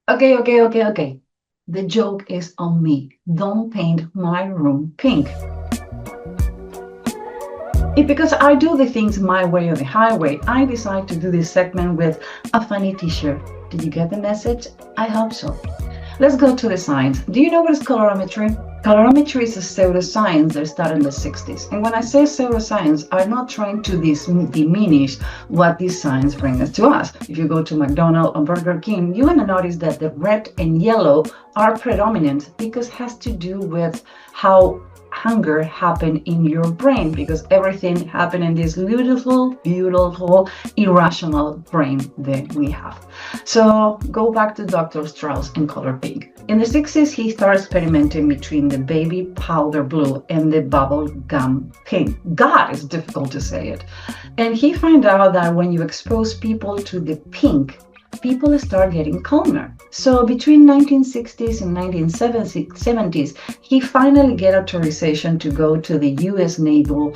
Okay. The joke is on me. Don't paint my room pink. If because I do the things my way or the highway, I decide to do this segment with a funny t-shirt. Did you get the message? I hope so. Let's go to the science. Do you know what is colorimetry? Colorimetry is a pseudoscience that started in the 60s. And when I say pseudoscience, I'm not trying to diminish what this science brings to us. If you go to McDonald's or Burger King, you're going to notice that the red and yellow are predominant because it has to do with how hunger happened in your brain, because everything happened in this beautiful, irrational brain that we have. So go back to Dr. Strauss and color pink. In the 60s, he started experimenting between the baby powder blue and the bubble gum pink. God, it's difficult to say it. And he found out that when you expose people to the pink, people start getting calmer. So between 1960s and 1970s, he finally get authorization to go to the U.S. Naval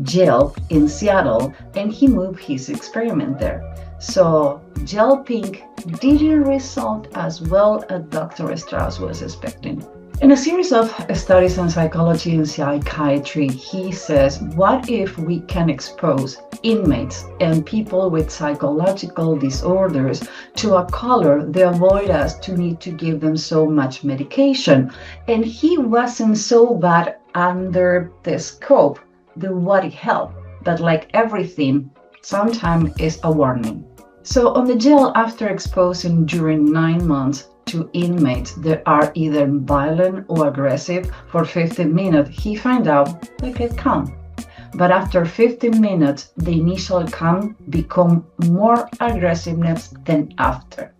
jail in Seattle, and he moved his experiment there. So gel pink didn't result as well as Dr. Strauss was expecting. In a series of studies on psychology and psychiatry, he says, what if we can expose inmates and people with psychological disorders to a color they avoid us to need to give them so much medication? And he wasn't so bad under the scope, the what it helped, but like everything, sometimes is a warning. So on the gel, after exposing during 9 months to inmates that are either violent or aggressive for 15 minutes, he found out they get calm. But after 15 minutes, the initial calm become more aggressiveness than after.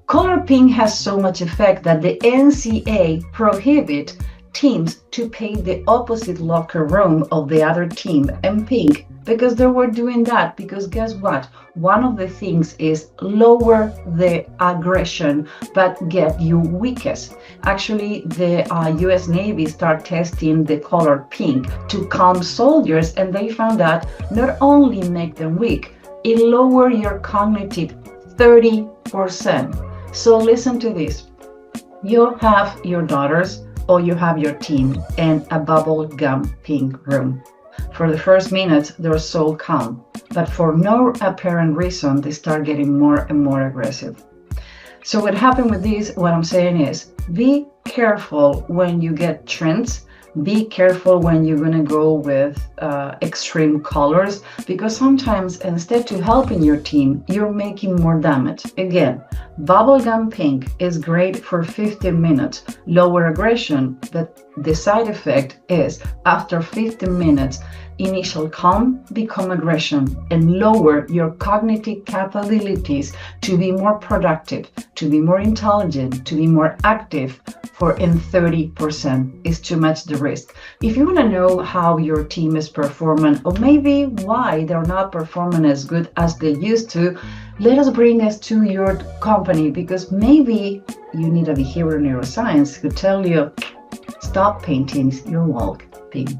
Color pink has so much effect that the NCAA prohibit teams to paint the opposite locker room of the other team in pink, because they were doing that because guess what? One of the things is lower the aggression but get you weakest. Actually, the US Navy started testing the color pink to calm soldiers, and they found that not only make them weak, it lower your cognitive 30%. So listen to this. You have your daughters or you have your team in a bubble gum pink room. For the first minutes, they're so calm, but for no apparent reason, they start getting more and more aggressive. So what happened with this, what I'm saying is, be careful when you get trends. Be careful when you're going to go with extreme colors, because sometimes instead to helping your team, you're making more damage. Again, bubblegum pink is great for 15 minutes, lower aggression, but the side effect is after 15 minutes, initial calm become aggression and lower your cognitive capabilities to be more productive, to be more intelligent, to be more active. For in 30% is too much the risk. If you want to know how your team is performing, or maybe why they're not performing as good as they used to, let us bring us to your company, because maybe you need a behavioral neuroscience to tell you, stop painting your wall pink.